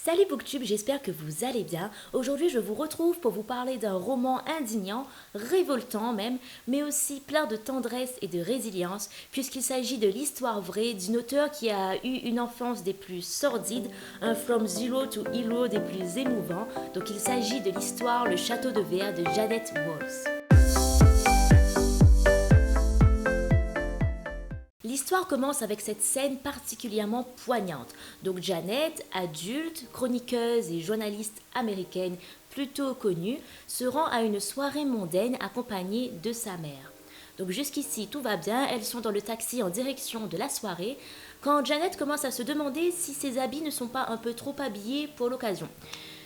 Salut Booktube, j'espère que vous allez bien. Aujourd'hui, je vous retrouve pour vous parler d'un roman indignant, révoltant même, mais aussi plein de tendresse et de résilience, puisqu'il s'agit de l'histoire vraie d'une auteure qui a eu une enfance des plus sordides, un From Zero to Hero des plus émouvants. Donc il s'agit de l'histoire Le Château de Verre de Janet Walls. L'histoire commence avec cette scène particulièrement poignante. Donc Janet, adulte, chroniqueuse et journaliste américaine plutôt connue, se rend à une soirée mondaine accompagnée de sa mère. Donc jusqu'ici tout va bien, elles sont dans le taxi en direction de la soirée, quand Janet commence à se demander si ses habits ne sont pas un peu trop habillés pour l'occasion.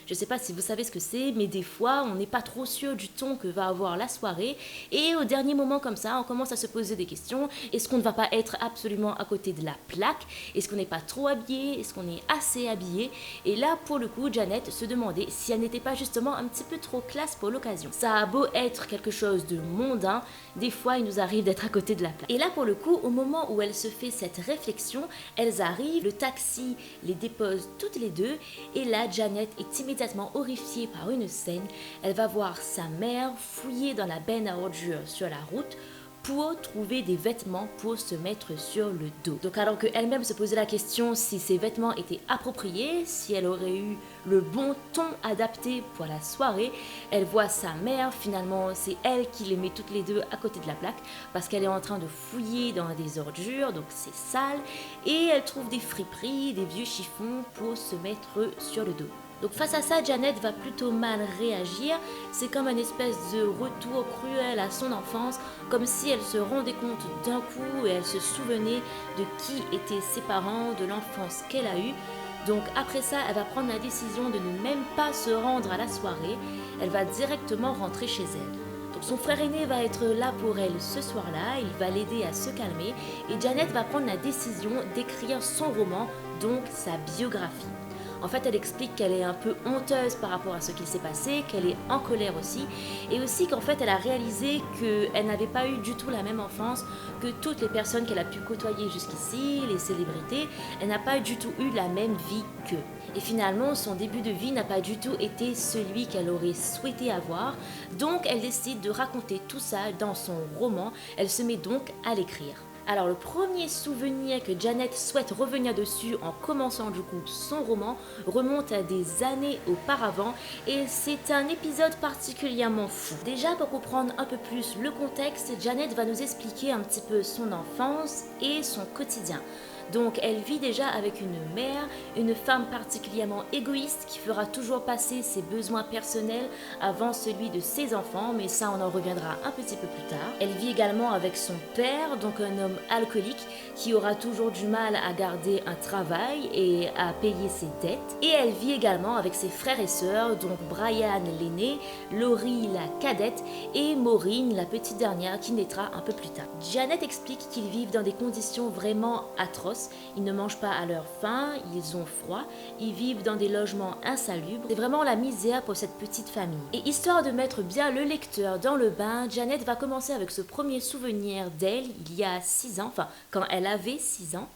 Je ne sais pas si vous savez ce que c'est, mais des fois, on n'est pas trop sûr du ton que va avoir la soirée. Et au dernier moment comme ça, on commence à se poser des questions. Est-ce qu'on ne va pas être absolument à côté de la plaque? Est-ce qu'on n'est pas trop habillé? Est-ce qu'on est assez habillé? Et là, pour le coup, Janet se demandait si elle n'était pas justement un petit peu trop classe pour l'occasion. Ça a beau être quelque chose de mondain, des fois, il nous arrive d'être à côté de la plaque. Et là, pour le coup, au moment où elle se fait cette réflexion, elles arrivent, le taxi les dépose toutes les deux. Et là, Janet est immédiatement horrifiée par une scène. Elle va voir sa mère fouiller dans la benne à ordures sur la route pour trouver des vêtements pour se mettre sur le dos. Donc alors qu'elle-même se posait la question si ces vêtements étaient appropriés, si elle aurait eu le bon ton adapté pour la soirée, elle voit sa mère, finalement c'est elle qui les met toutes les deux à côté de la plaque parce qu'elle est en train de fouiller dans des ordures, donc c'est sale, et elle trouve des friperies, des vieux chiffons pour se mettre sur le dos. Donc face à ça, Janet va plutôt mal réagir. C'est comme une espèce de retour cruel à son enfance, comme si elle se rendait compte d'un coup et elle se souvenait de qui étaient ses parents, de l'enfance qu'elle a eue. Donc après ça, elle va prendre la décision de ne même pas se rendre à la soirée. Elle va directement rentrer chez elle. Donc son frère aîné va être là pour elle ce soir-là, il va l'aider à se calmer et Janet va prendre la décision d'écrire son roman, donc sa biographie. En fait, elle explique qu'elle est un peu honteuse par rapport à ce qui s'est passé, qu'elle est en colère aussi, et aussi qu'en fait, elle a réalisé qu'elle n'avait pas eu du tout la même enfance que toutes les personnes qu'elle a pu côtoyer jusqu'ici, les célébrités. Elle n'a pas du tout eu la même vie qu'eux. Et finalement, son début de vie n'a pas du tout été celui qu'elle aurait souhaité avoir. Donc, elle décide de raconter tout ça dans son roman. Elle se met donc à l'écrire. Alors le premier souvenir que Janet souhaite revenir dessus en commençant du coup son roman remonte à des années auparavant et c'est un épisode particulièrement fou. Déjà pour comprendre un peu plus le contexte, Janet va nous expliquer un petit peu son enfance et son quotidien. Donc elle vit déjà avec une mère, une femme particulièrement égoïste qui fera toujours passer ses besoins personnels avant celui de ses enfants, mais ça on en reviendra un petit peu plus tard. Elle vit également avec son père, donc un homme alcoolique qui aura toujours du mal à garder un travail et à payer ses dettes. Et elle vit également avec ses frères et sœurs, donc Brian l'aîné, Laurie la cadette et Maureen la petite dernière qui naîtra un peu plus tard. Janet explique qu'ils vivent dans des conditions vraiment atroces. Ils ne mangent pas à leur faim, ils ont froid, ils vivent dans des logements insalubres. C'est vraiment la misère pour cette petite famille. Et histoire de mettre bien le lecteur dans le bain, Janet va commencer avec ce premier souvenir d'elle il y a 6 ans, enfin quand elle avait 6 ans.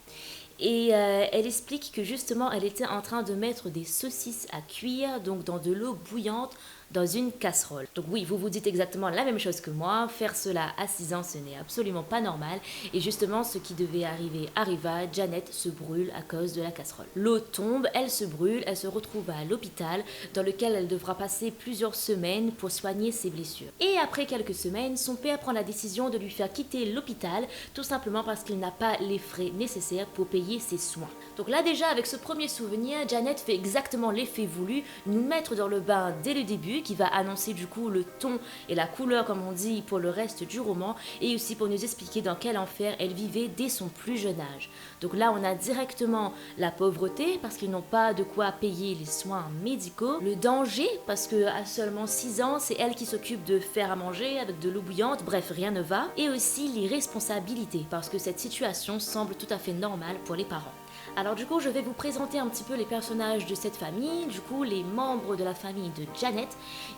Et elle explique que justement elle était en train de mettre des saucisses à cuire, donc dans de l'eau bouillante, dans une casserole. Donc oui, vous vous dites exactement la même chose que moi, faire cela à 6 ans ce n'est absolument pas normal, et justement ce qui devait arriver arriva, Janet se brûle à cause de la casserole. L'eau tombe, elle se brûle, elle se retrouve à l'hôpital, dans lequel elle devra passer plusieurs semaines pour soigner ses blessures. Et après quelques semaines, son père prend la décision de lui faire quitter l'hôpital, tout simplement parce qu'il n'a pas les frais nécessaires pour payer ses soins. Donc là déjà, avec ce premier souvenir, Janet fait exactement l'effet voulu, nous mettre dans le bain dès le début, qui va annoncer du coup le ton et la couleur comme on dit pour le reste du roman, et aussi pour nous expliquer dans quel enfer elle vivait dès son plus jeune âge. Donc là on a directement la pauvreté parce qu'ils n'ont pas de quoi payer les soins médicaux, le danger parce que à seulement 6 ans c'est elle qui s'occupe de faire à manger avec de l'eau bouillante, bref rien ne va, et aussi l'irresponsabilité parce que cette situation semble tout à fait normale pour les parents. Alors du coup, je vais vous présenter un petit peu les personnages de cette famille, du coup les membres de la famille de Janet.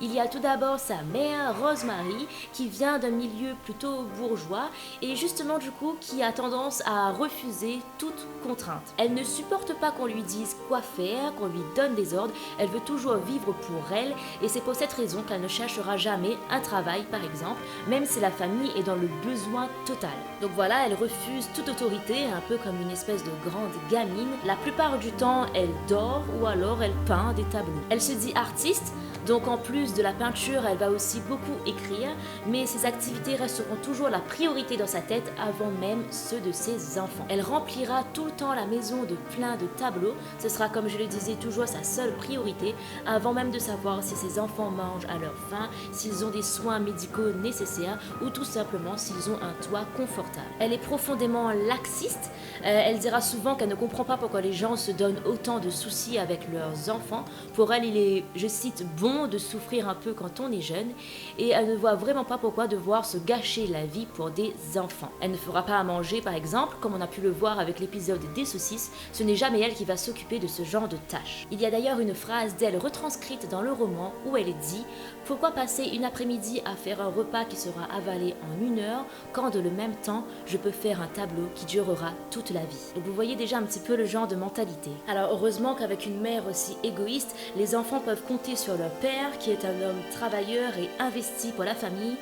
Il y a tout d'abord sa mère, Rosemary, qui vient d'un milieu plutôt bourgeois et justement du coup qui a tendance à refuser toute contrainte. Elle ne supporte pas qu'on lui dise quoi faire, qu'on lui donne des ordres, elle veut toujours vivre pour elle et c'est pour cette raison qu'elle ne cherchera jamais un travail par exemple, même si la famille est dans le besoin total. Donc voilà, elle refuse toute autorité, un peu comme une espèce de grande gamine. La plupart du temps, elle dort ou alors elle peint des tableaux. Elle se dit artiste, donc en plus de la peinture, elle va aussi beaucoup écrire, mais ses activités resteront toujours la priorité dans sa tête avant même ceux de ses enfants. Elle remplira tout le temps la maison de plein de tableaux, ce sera comme je le disais toujours sa seule priorité, avant même de savoir si ses enfants mangent à leur faim, s'ils ont des soins médicaux nécessaires ou tout simplement s'ils ont un toit confortable. Elle est profondément laxiste, elle dira souvent qu'elle ne comprend pas pourquoi les gens se donnent autant de soucis avec leurs enfants. Pour elle, il est, je cite, bon de souffrir un peu quand on est jeune et elle ne voit vraiment pas pourquoi devoir se gâcher la vie pour des enfants. Elle ne fera pas à manger par exemple, comme on a pu le voir avec l'épisode des saucisses, ce n'est jamais elle qui va s'occuper de ce genre de tâches. Il y a d'ailleurs une phrase d'elle retranscrite dans le roman où elle dit « Pourquoi passer une après-midi à faire un repas qui sera avalé en 1 heure quand de le même temps je peux faire un tableau qui durera toute la vie ?» Donc vous voyez déjà un petit peu le genre de mentalité. Alors heureusement qu'avec une mère aussi égoïste, les enfants peuvent compter sur leur père qui est un homme travailleur et investi pour la famille.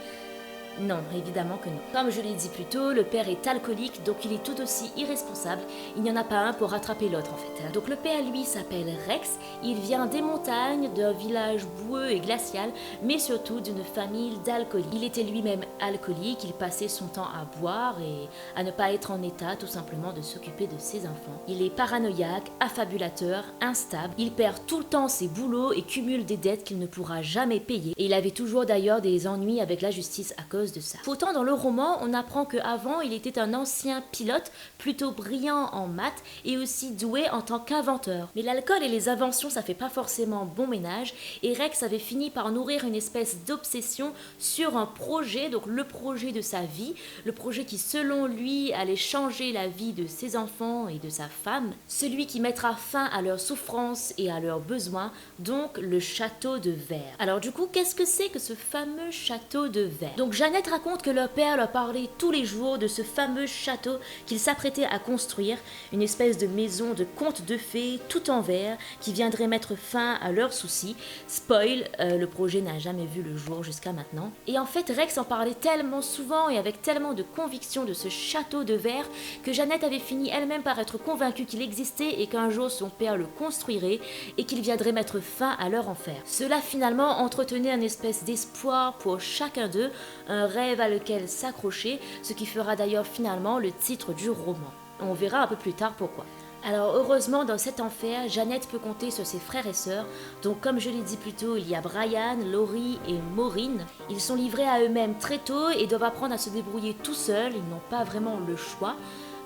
Non, évidemment que non. Comme je l'ai dit plus tôt, le père est alcoolique, donc il est tout aussi irresponsable. Il n'y en a pas un pour rattraper l'autre en fait. Donc le père, lui, s'appelle Rex. Il vient des montagnes, d'un village boueux et glacial, mais surtout d'une famille d'alcooliques. Il était lui-même alcoolique, il passait son temps à boire et à ne pas être en état tout simplement de s'occuper de ses enfants. Il est paranoïaque, affabulateur, instable. Il perd tout le temps ses boulots et cumule des dettes qu'il ne pourra jamais payer. Et il avait toujours d'ailleurs des ennuis avec la justice à cause de ça. Pourtant, dans le roman, on apprend qu'avant, il était un ancien pilote, plutôt brillant en maths et aussi doué en tant qu'inventeur. Mais l'alcool et les inventions, ça fait pas forcément bon ménage, et Rex avait fini par nourrir une espèce d'obsession sur un projet, donc le projet de sa vie, le projet qui, selon lui, allait changer la vie de ses enfants et de sa femme, celui qui mettra fin à leurs souffrances et à leurs besoins, donc le château de verre. Alors du coup, qu'est-ce que c'est que ce fameux château de verre? Donc Janet raconte que leur père leur parlait tous les jours de ce fameux château qu'il s'apprêtait à construire, une espèce de maison de conte de fées tout en verre qui viendrait mettre fin à leurs soucis. Spoil, le projet n'a jamais vu le jour jusqu'à maintenant. Et en fait, Rex en parlait tellement souvent et avec tellement de conviction de ce château de verre que Janet avait fini elle-même par être convaincue qu'il existait et qu'un jour son père le construirait et qu'il viendrait mettre fin à leur enfer. Cela finalement entretenait une espèce d'espoir pour chacun d'eux, un rêve à lequel s'accrocher, ce qui fera d'ailleurs finalement le titre du roman. On verra un peu plus tard pourquoi. Alors heureusement dans cet enfer, Janet peut compter sur ses frères et sœurs, donc comme je l'ai dit plus tôt, il y a Brian, Laurie et Maureen. Ils sont livrés à eux-mêmes très tôt et doivent apprendre à se débrouiller tout seuls, ils n'ont pas vraiment le choix.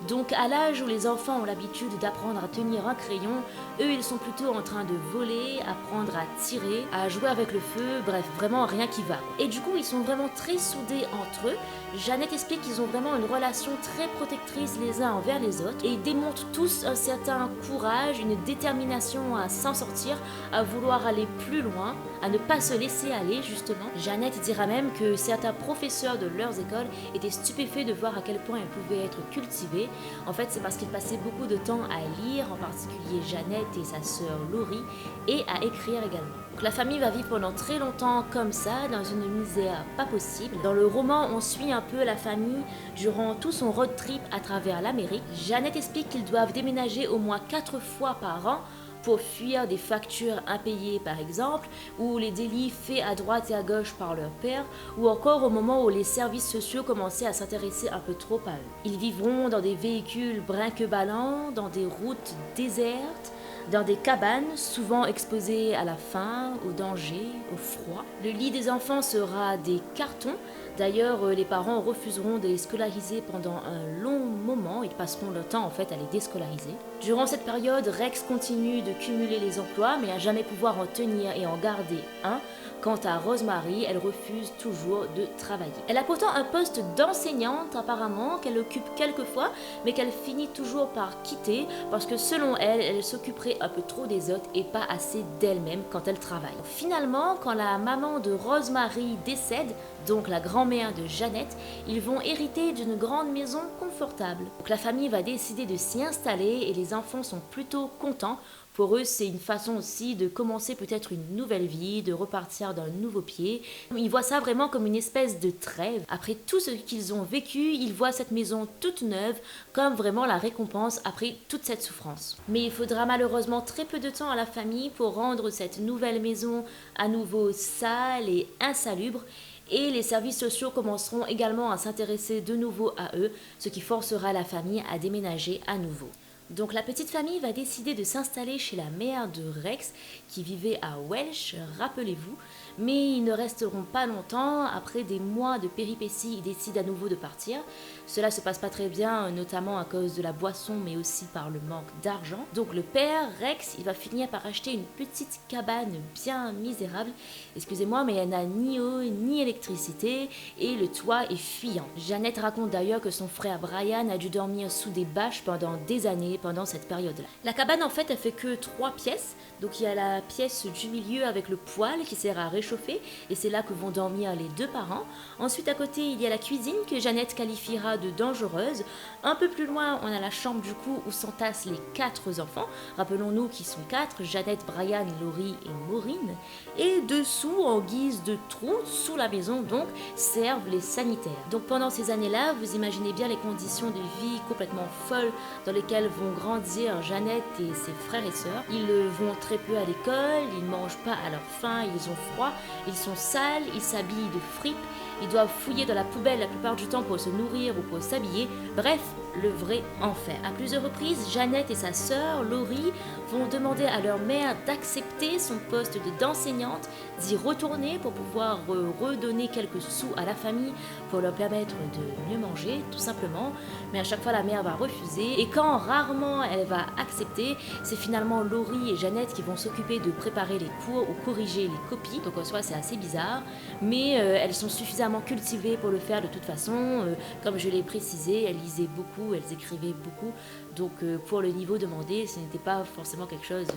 Donc à l'âge où les enfants ont l'habitude d'apprendre à tenir un crayon, eux ils sont plutôt en train de voler, apprendre à tirer, à jouer avec le feu, bref, vraiment rien qui va. Et du coup ils sont vraiment très soudés entre eux. Janet explique qu'ils ont vraiment une relation très protectrice les uns envers les autres et ils démontrent tous un certain courage, une détermination à s'en sortir, à vouloir aller plus loin, à ne pas se laisser aller justement. Janet dira même que certains professeurs de leurs écoles étaient stupéfaits de voir à quel point elles pouvaient être cultivées. En fait, c'est parce qu'ils passaient beaucoup de temps à lire, en particulier Janet et sa sœur Laurie, et à écrire également. Donc, la famille va vivre pendant très longtemps comme ça, dans une misère pas possible. Dans le roman, on suit un peu la famille durant tout son road trip à travers l'Amérique. Janet explique qu'ils doivent déménager au moins 4 fois par an pour fuir des factures impayées par exemple, ou les délits faits à droite et à gauche par leur père, ou encore au moment où les services sociaux commençaient à s'intéresser un peu trop à eux. Ils vivront dans des véhicules brinque-ballants, dans des routes désertes, dans des cabanes souvent exposées à la faim, au danger, au froid. Le lit des enfants sera des cartons. D'ailleurs, les parents refuseront de les scolariser pendant un long moment. Ils passeront leur temps en fait à les déscolariser. Durant cette période, Rex continue de cumuler les emplois, mais à jamais pouvoir en tenir et en garder un. Quant à Rosemary, elle refuse toujours de travailler. Elle a pourtant un poste d'enseignante apparemment, qu'elle occupe quelquefois, mais qu'elle finit toujours par quitter parce que selon elle, elle s'occuperait un peu trop des autres et pas assez d'elle-même quand elle travaille. Finalement, quand la maman de Rosemary décède, donc la grand-mère de Janet, ils vont hériter d'une grande maison confortable. Donc la famille va décider de s'y installer et les enfants sont plutôt contents. Pour eux, c'est une façon aussi de commencer peut-être une nouvelle vie, de repartir d'un nouveau pied. Ils voient ça vraiment comme une espèce de trêve. Après tout ce qu'ils ont vécu, ils voient cette maison toute neuve comme vraiment la récompense après toute cette souffrance. Mais il faudra malheureusement très peu de temps à la famille pour rendre cette nouvelle maison à nouveau sale et insalubre. Et les services sociaux commenceront également à s'intéresser de nouveau à eux, ce qui forcera la famille à déménager à nouveau. Donc la petite famille va décider de s'installer chez la mère de Rex qui vivait à Welsh, rappelez-vous, mais ils ne resteront pas longtemps. Après des mois de péripéties, ils décident à nouveau de partir. Cela se passe pas très bien, notamment à cause de la boisson, mais aussi par le manque d'argent. Donc le père, Rex, il va finir par acheter une petite cabane bien misérable, excusez-moi, mais elle n'a ni eau ni électricité et le toit est fuyant. Janet raconte d'ailleurs que son frère Brian a dû dormir sous des bâches pendant des années pendant cette période-là. La cabane en fait elle fait que 3 pièces, donc il y a la pièce du milieu avec le poêle qui sert à réchauffer et c'est là que vont dormir les 2 parents. Ensuite à côté il y a la cuisine que Janet qualifiera de dangereuse. Un peu plus loin on a la chambre du coup où s'entassent les 4 enfants, rappelons-nous qu'ils sont 4, Janet, Brian, Laurie et Maureen. Et dessous en guise de trou, sous la maison donc, servent les sanitaires. Donc pendant ces années-là, vous imaginez bien les conditions de vie complètement folles dans lesquelles vont grandir Janet et ses frères et sœurs. Ils vont très peu à l'école, ils ne mangent pas à leur faim, ils ont froid, ils sont sales, ils s'habillent de fripes, ils doivent fouiller dans la poubelle la plupart du temps pour se nourrir ou pour s'habiller. Bref, le vrai enfer. À plusieurs reprises, Janet et sa sœur, Laurie, vont demander à leur mère d'accepter son poste d'enseignante, d'y retourner pour pouvoir redonner quelques sous à la famille pour leur permettre de mieux manger, tout simplement. Mais à chaque fois, la mère va refuser. Et quand rarement elle va accepter, c'est finalement Laurie et Janet qui vont s'occuper de préparer les cours ou corriger les copies. Donc en soi, c'est assez bizarre. Mais elles sont suffisamment cultivées pour le faire de toute façon. Comme je l'ai précisé, elles lisaient beaucoup, elles écrivaient beaucoup. Donc pour le niveau demandé, ce n'était pas forcément quelque chose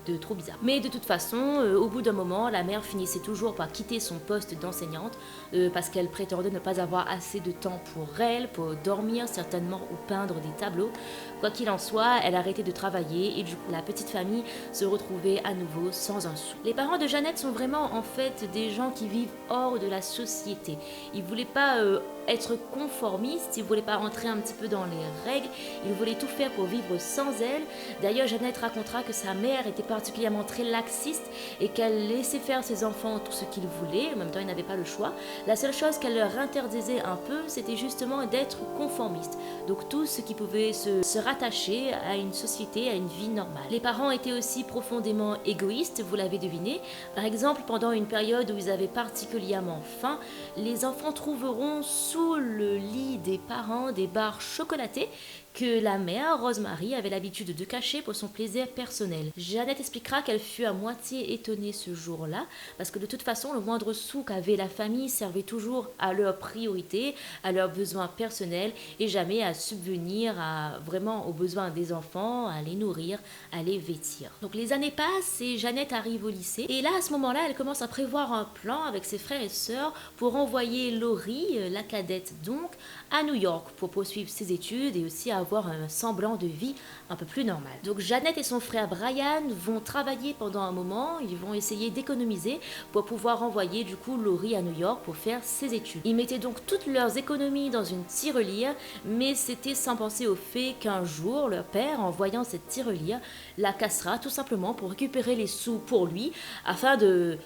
de trop bizarre. Mais de toute façon, au bout d'un moment, la mère finissait toujours par quitter son poste d'enseignante parce qu'elle prétendait ne pas avoir assez de temps pour elle, pour dormir certainement ou peindre des tableaux. Quoi qu'il en soit, elle arrêtait de travailler et du coup la petite famille se retrouvait à nouveau sans un sou. Les parents de Janet sont vraiment en fait des gens qui vivent hors de la société. Ils voulaient pas être conformistes, ils voulaient pas rentrer un petit peu dans les règles, ils voulaient tout faire pour vivre sans elle. D'ailleurs, Janet racontera que sa mère était particulièrement très laxiste et qu'elle laissait faire ses enfants tout ce qu'ils voulaient. En même temps, ils n'avaient pas le choix. La seule chose qu'elle leur interdisait un peu, c'était justement d'être conformistes. Donc tout ce qui pouvait se rattacher à une société, à une vie normale. Les parents étaient aussi profondément égoïstes, vous l'avez deviné. Par exemple, pendant une période où ils avaient particulièrement faim, les enfants trouveront sous le lit des parents des barres chocolatées que la mère, Rosemary, avait l'habitude de cacher pour son plaisir personnel. Janet expliquera qu'elle fut à moitié étonnée ce jour-là, parce que de toute façon, le moindre sou qu'avait la famille servait toujours à leurs priorités, à leurs besoins personnels, et jamais à subvenir vraiment aux besoins des enfants, à les nourrir, à les vêtir. Donc les années passent et Janet arrive au lycée, et là, à ce moment-là, elle commence à prévoir un plan avec ses frères et sœurs pour envoyer Laurie, la cadette donc, à New York pour poursuivre ses études et aussi avoir un semblant de vie un peu plus normal. Donc Janet et son frère Brian vont travailler pendant un moment, ils vont essayer d'économiser pour pouvoir envoyer du coup Laurie à New York pour faire ses études. Ils mettaient donc toutes leurs économies dans une tirelire, mais c'était sans penser au fait qu'un jour, leur père, en voyant cette tirelire, la cassera tout simplement pour récupérer les sous pour lui, afin de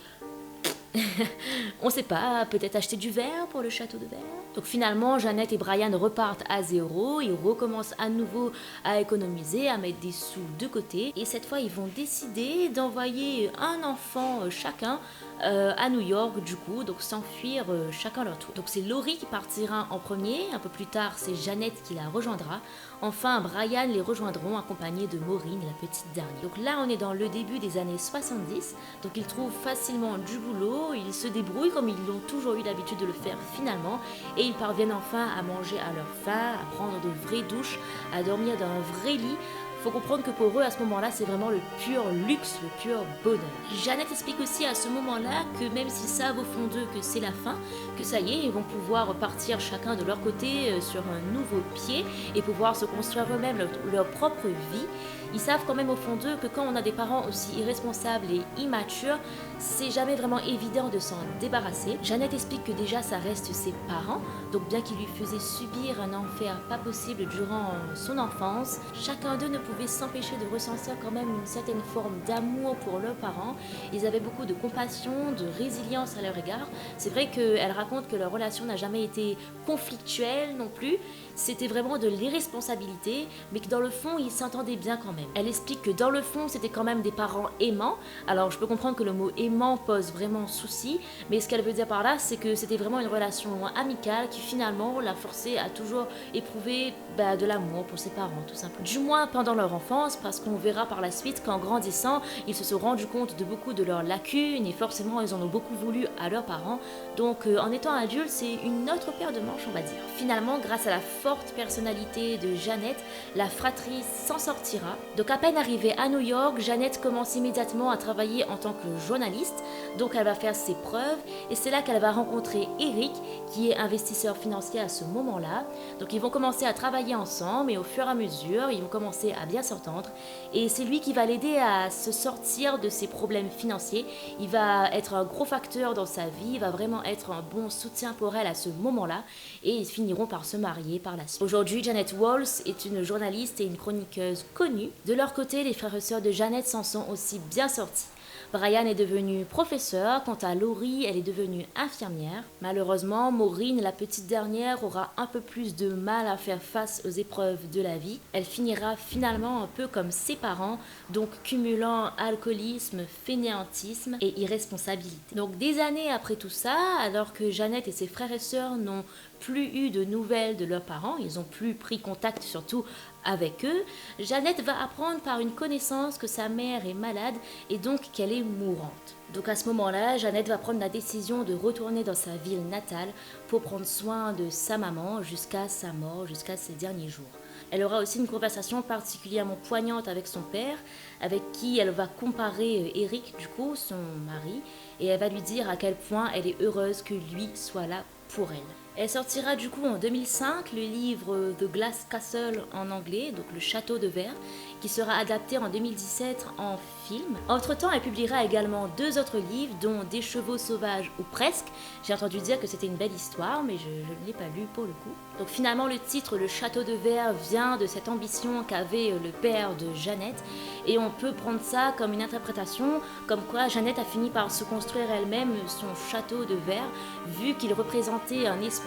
On sait pas, peut-être acheter du verre pour le château de verre. Donc finalement, Jeannette et Brian repartent à zéro, ils recommencent à nouveau à économiser, à mettre des sous de côté. Et cette fois, ils vont décider d'envoyer un enfant chacun à New York, du coup, donc s'enfuir chacun leur tour. Donc c'est Laurie qui partira en premier, un peu plus tard, c'est Jeannette qui la rejoindra. Enfin, Brian les rejoindront accompagnés de Maureen, la petite dernière. Donc là, on est dans le début des années 70, donc ils trouvent facilement du boulot, ils se débrouillent comme ils l'ont toujours eu l'habitude de le faire finalement, et ils parviennent enfin à manger à leur faim, à prendre de vraies douches, à dormir dans un vrai lit. Faut comprendre que pour eux, à ce moment-là, c'est vraiment le pur luxe, le pur bonheur. Jeannette explique aussi à ce moment-là que même s'ils savent au fond d'eux que c'est la fin, que ça y est, ils vont pouvoir partir chacun de leur côté sur un nouveau pied et pouvoir se construire eux-mêmes leur propre vie. Ils savent quand même au fond d'eux que quand on a des parents aussi irresponsables et immatures, c'est jamais vraiment évident de s'en débarrasser. Jeannette explique que déjà ça reste ses parents, donc bien qu'ils lui faisaient subir un enfer pas possible durant son enfance, chacun d'eux ne pouvait s'empêcher de ressentir quand même une certaine forme d'amour pour leurs parents. Ils avaient beaucoup de compassion, de résilience à leur égard. C'est vrai qu'elle raconte que leur relation n'a jamais été conflictuelle non plus, c'était vraiment de l'irresponsabilité, mais que dans le fond, ils s'entendaient bien quand même. Elle explique que dans le fond, c'était quand même des parents aimants. Alors je peux comprendre que le mot aimant pose vraiment souci, mais ce qu'elle veut dire par là, c'est que c'était vraiment une relation amicale qui finalement l'a forcé à toujours éprouver de l'amour pour ses parents, tout simplement. Du moins pendant leur enfance, parce qu'on verra par la suite qu'en grandissant, ils se sont rendus compte de beaucoup de leurs lacunes et forcément ils en ont beaucoup voulu à leurs parents. Donc en étant adulte, c'est une autre paire de manches, on va dire. Finalement, grâce à la forte personnalité de Jeannette, la fratrie s'en sortira. Donc à peine arrivée à New York, Jeannette commence immédiatement à travailler en tant que journaliste. Donc elle va faire ses preuves et c'est là qu'elle va rencontrer Eric, qui est investisseur financier à ce moment-là. Donc ils vont commencer à travailler ensemble et au fur et à mesure, ils vont commencer à bien s'entendre. Et c'est lui qui va l'aider à se sortir de ses problèmes financiers. Il va être un gros facteur dans sa vie, il va vraiment être un bon soutien pour elle à ce moment-là. Et ils finiront par se marier par la suite. Aujourd'hui, Janet Walls est une journaliste et une chroniqueuse connue. De leur côté, les frères et sœurs de Jeannette s'en sont aussi bien sortis. Brian est devenu professeur, quant à Laurie, elle est devenue infirmière. Malheureusement, Maureen, la petite dernière, aura un peu plus de mal à faire face aux épreuves de la vie. Elle finira finalement un peu comme ses parents, donc cumulant alcoolisme, fainéantisme et irresponsabilité. Donc des années après tout ça, alors que Jeannette et ses frères et sœurs n'ont plus eu de nouvelles de leurs parents, ils n'ont plus pris contact surtout avec eux, Jeannette va apprendre par une connaissance que sa mère est malade et donc qu'elle est mourante. Donc à ce moment-là, Jeannette va prendre la décision de retourner dans sa ville natale pour prendre soin de sa maman jusqu'à sa mort, jusqu'à ses derniers jours. Elle aura aussi une conversation particulièrement poignante avec son père, avec qui elle va comparer Eric, du coup, son mari, et elle va lui dire à quel point elle est heureuse que lui soit là pour elle. Elle sortira du coup en 2005 le livre The Glass Castle en anglais, donc le château de verre, qui sera adapté en 2017 en film. Entre-temps, elle publiera également 2 autres livres, dont Des chevaux sauvages ou presque. J'ai entendu dire que c'était une belle histoire, mais je ne l'ai pas lu pour le coup. Donc finalement, le titre Le château de verre vient de cette ambition qu'avait le père de Jeannette, et on peut prendre ça comme une interprétation, comme quoi Jeannette a fini par se construire elle-même son château de verre, vu qu'il représentait un espoir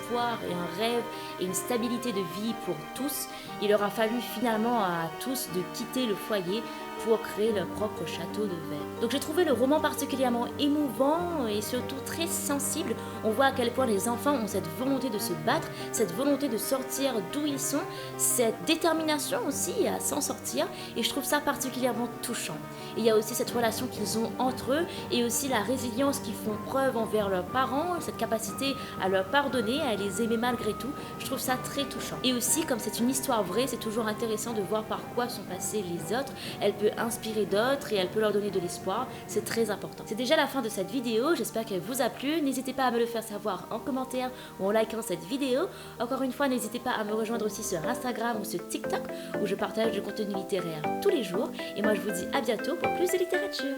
et un rêve et une stabilité de vie pour tous. Il aura fallu finalement à tous de quitter le foyer pour créer leur propre château de verre. Donc j'ai trouvé le roman particulièrement émouvant et surtout très sensible. On voit à quel point les enfants ont cette volonté de se battre, cette volonté de sortir d'où ils sont, cette détermination aussi à s'en sortir, et je trouve ça particulièrement touchant. Et il y a aussi cette relation qu'ils ont entre eux et aussi la résilience qu'ils font preuve envers leurs parents, cette capacité à leur pardonner, à les aimer malgré tout. Je trouve ça très touchant. Et aussi, comme c'est une histoire vraie, c'est toujours intéressant de voir par quoi sont passés les autres. Elle peut inspirer d'autres et elle peut leur donner de l'espoir, c'est très important. C'est déjà la fin de cette vidéo, j'espère qu'elle vous a plu. N'hésitez pas à me le faire savoir en commentaire ou en likant cette vidéo. Encore une fois, n'hésitez pas à me rejoindre aussi sur Instagram ou sur TikTok où je partage du contenu littéraire tous les jours. Et moi je vous dis à bientôt pour plus de littérature.